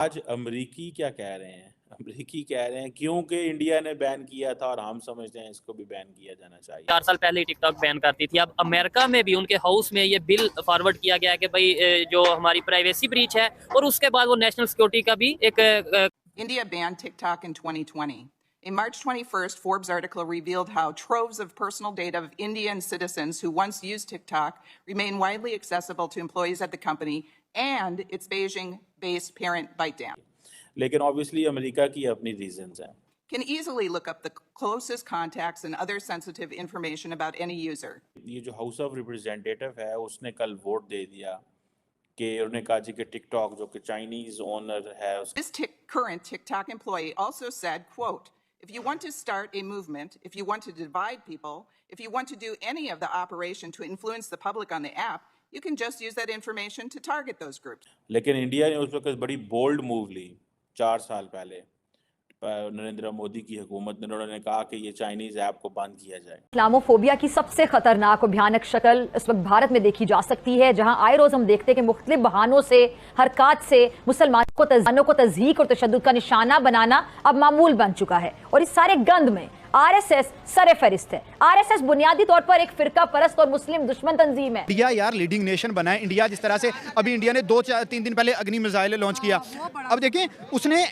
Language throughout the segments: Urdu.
آج امریکی کیا کہہ رہے ہیں؟ امریکی کہہ رہے ہیں کیونکہ انڈیا نے بین کیا تھا اور ہم سمجھتے ہیں اس کو بھی بین کیا جانا چاہیے. 4 سال پہلے ہی ٹک ٹاک بین کرتی تھی. اب امریکہ میں بھی ان کے ہاؤس میں یہ بل فارورڈ کیا گیا کہ بھائی جو ہماری پرائیویسی بریچ ہے اور اس کے بعد وہ نیشنل سیکورٹی کا بھی ایک India banned TikTok in 2020. A March 21st Forbes article revealed how troves of personal data of Indian citizens who once used TikTok remain widely accessible to employees at the company and its Beijing-based parent ByteDance. لیکن obviously امریکہ کی اپنی ریزنز ہیں. Can easily look up the closest contacts and other sensitive information about any user. یہ جو ہاؤس آف ریپرزینٹیٹو ہے اس نے کل ووٹ دے دیا کہ انہوں نے کہا جی کہ ٹک ٹاک جو کہ چائنیز اونر ہے This current TikTok employee also said, quote, if you want to start a movement, if you want to divide people, if you want to do any of the operation to influence the public on the app, you can just use that information to target those groups. لیکن انڈیا نے اس وقت بڑی بولڈ موو لی 4 سال پہلے نریندر مودی کی حکومت نے. انہوں نے کہا کہ یہ چائنیز ایپ کو بند کیا جائے. اسلاموفوبیا کی سب سے خطرناک اور بھیانک شکل اس وقت بھارت میں دیکھی جا سکتی ہے، جہاں آئے روز ہم دیکھتے ہیں کہ مختلف بہانوں سے حرکات سے مسلمانوں کو تضحیک اور تشدد کا نشانہ بنانا اب معمول بن چکا ہے، اور اس سارے گند میں آر ایس ایس سر فہرست ہے. آر ایس ایس بنیادی طور پر ایک فرقہ پرست اور مسلم دشمن تنظیم ہے. انڈیا یار لیڈنگ نیشن بنا ہے. انڈیا جس طرح سے ابھی انڈیا نے 2-3 دن پہلے اگنی میزائل لانچ کیا. اب دیکھیں اس نے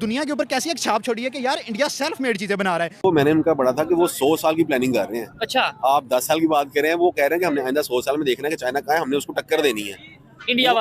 دنیا کے اوپر کیسی ایک چھاپ چھوڑی ہے کہ یار انڈیا سیلف میڈ چیزیں بنا رہا ہے. وہ میں نے ان کا پڑھا تھا کہ وہ 100 سال کی پلاننگ کر رہے ہیں. اچھا آپ 10 سال کی بات کر رہے ہیں، وہ کہہ رہے ہیں کہ ہم نے آئندہ 100 سال میں دیکھنا ہے کہ چائنا کہاں ہے، ہم نے اس کو ٹکر دینی ہے. انڈیا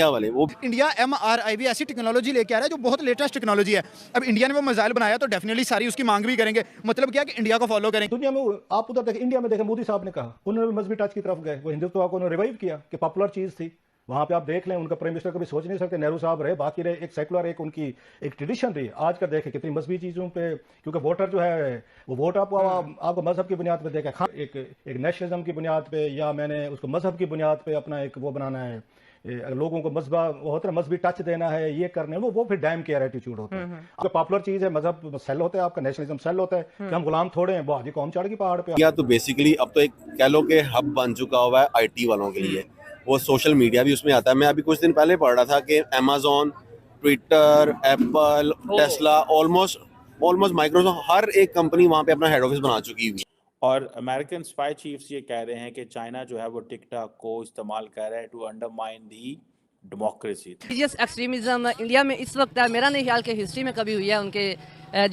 والے وہ انڈیا MRIV ایسی ٹیکنالوجی لے کے آ رہا ہے جو بہت لیٹسٹ ٹیکنالوجی ہے. اب انڈیا نے وہ میزائل بنایا تو ڈیفینیٹلی ساری اس کی مانگ بھی کریں گے. مطلب کیا کہ انڈیا کو فالو کریں. دنیا میں آپ ادھر دیکھیں، انڈیا میں دیکھیں مودی صاحب نے کہا، انہوں نے بھی مذہبی ٹچ کی طرف گئے. وہ ہندوتوا کو انہوں نے ریوائیو کیا کہ پاپولر چیز تھی. وہاں پہ آپ دیکھ لیں ان کا پرائم منسٹر کبھی سوچ نہیں سکتے. نہرو صاحب رہے، باقی رہے، ایک سیکولر ایک ان کی ایک ٹریڈیشن رہی. آج کا دیکھیں کتنی مذہبی چیزوں پہ، کیونکہ ووٹر جو ہے وہ ووٹ آپ کو مذہب کی بنیاد پہ دیکھیں، ایک نیشنلزم کی بنیاد پہ، یا میں نے اس کو مذہب کی بنیاد پہ اپنا ایک وہ بنانا ہے، لوگوں کو مذہبی ٹچ دینا ہے، یہ کرنے وہ پھر ڈیم کیئر ایٹیچیوڈ ہوتا ہے. آپ کا پاپولر چیز ہے، مذہب سیل ہوتا ہے، آپ کا نیشنلزم سیل ہوتا ہے کہ ہم غلام تھوڑے ہیں. وہ آج قوم چڑھ گئی پہاڑ پہ. یا تو بیسیکلی اب تو ایک کہہ لو کہ ہب بن چکا ہوا ہے IT والوں کے لیے. وہ سوشل میڈیا بھی اس میں آتا ہے. میں ابھی کچھ دن پہلے پڑھ رہا تھا کہ Amazon، Twitter, Apple, Tesla, almost Microsoft, ہر ایک کمپنی وہاں پہ اپنا ہیڈ آفس بنا چکی ہوئی ہے. اور امریکن اسپائی چیفز یہ کہہ رہے ہیں کہ چائنا جو ہے وہ ٹک ٹاک کو استعمال کر رہا ہے to undermine the democracy. Religious extremism India میں اس وقت ہے، میرا نہیں خیال کہ ہسٹری میں کبھی ہوئی ہے. ان کے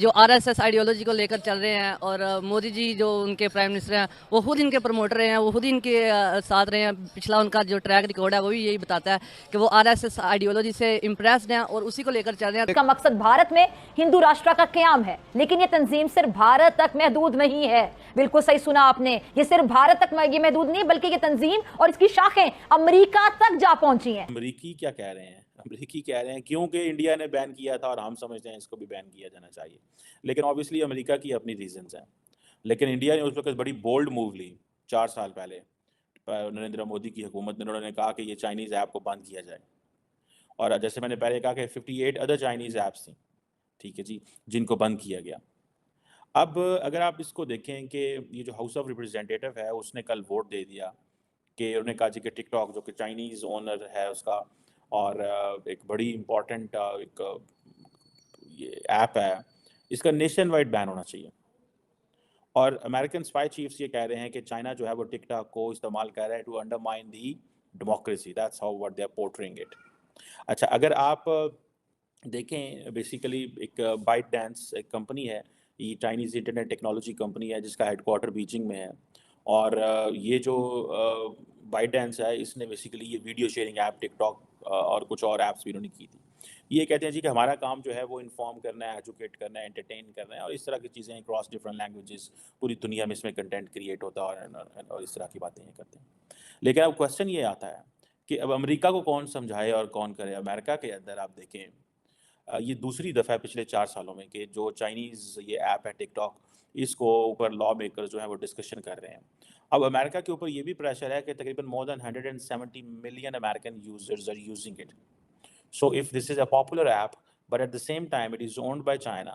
جو RSS آئیڈیالوجی کو لے کر چل رہے ہیں، اور مودی جی جو ان کے پرائم منسٹر ہیں وہ خود ان کے پروموٹر ہیں، وہ خود ان کے ساتھ رہے ہیں. پچھلا ان کا جو ٹریک ریکارڈ ہے وہ بھی یہی بتاتا ہے کہ وہ RSS آئیڈیالوجی سے امپریسڈ ہیں اور اسی کو لے کر چل رہے ہیں. اس کا مقصد بھارت میں ہندو راشٹر کا قیام ہے، لیکن یہ تنظیم صرف بھارت تک محدود نہیں ہے. بالکل صحیح سنا آپ نے، یہ صرف بھارت تک یہ محدود نہیں بلکہ یہ تنظیم اور اس کی شاخیں امریکہ تک جا پہنچی ہیں. امریکی کیا کہہ رہے ہیں؟ امریکی کہہ رہے ہیں کیونکہ انڈیا نے بین کیا تھا اور ہم سمجھتے ہیں اس کو بھی بین کیا جانا چاہیے. لیکن obviously امریکہ کی اپنی ریزنز ہیں. لیکن انڈیا نے اس وقت بڑی بولڈ موو لی 4 سال پہلے نریندر مودی کی حکومت نے. انہوں نے کہا کہ یہ چائنیز ایپ کو بند کیا جائے. اور جیسے میں نے پہلے کہا کہ 58 ادر چائنیز ایپس تھیں، ٹھیک ہے جی، جن کو بند کیا گیا. اب اگر آپ اس کو دیکھیں کہ یہ جو ہاؤس آف ریپرزینٹیٹو ہے اس نے کل ووٹ دے دیا کہ انہوں نے کہا جی کہ ٹک ٹاک جو کہ چائنیز اونر ہے اس کا، اور ایک بڑی امپورٹنٹ ایک یہ ایپ ہے، اس کا نیشن وائڈ بین ہونا چاہیے. اور امریکن اسپائی چیفز یہ کہہ رہے ہیں کہ چائنا جو ہے وہ ٹک ٹاک کو استعمال کر رہا ہے to undermine the democracy. That's how what they are portraying it. اچھا اگر آپ دیکھیں بیسیکلی ایک بائٹ ڈانس ایک کمپنی ہے، یہ چائنیز انٹرنیٹ ٹیکنالوجی کمپنی ہے جس کا ہیڈ کوارٹر بیجنگ میں ہے. اور یہ جو بائٹ ڈانس ہے اس نے بیسیکلی یہ ویڈیو شیئرنگ ایپ ٹک ٹاک اور کچھ اور ایپس بھی انہوں نے کی تھی. یہ کہتے ہیں جی کہ ہمارا کام جو ہے وہ انفارم کرنا ہے، ایجوکیٹ کرنا ہے، انٹرٹین کرنا ہے، اور اس طرح کی چیزیں اکراس ڈفرنٹ لینگویجز پوری دنیا میں اس میں کنٹینٹ کریٹ ہوتا ہے اور اس طرح کی باتیں یہ کرتے ہیں. لیکن اب کوشچن یہ آتا ہے کہ اب امریکہ کو کون سمجھائے اور کون کرے. امریکہ کے اندر آپ دیکھیں یہ دوسری دفعہ پچھلے 4 سالوں میں کہ جو چائنیز یہ ایپ ہے ٹک ٹاک، اس کو اوپر لا میکر جو ہیں وہ ڈسکشن کر رہے ہیں. اب امریکہ کے اوپر یہ بھی پریشر ہے کہ تقریباً more than 170 million American users are using it. So if this is a popular app, but at the same time it is owned by China,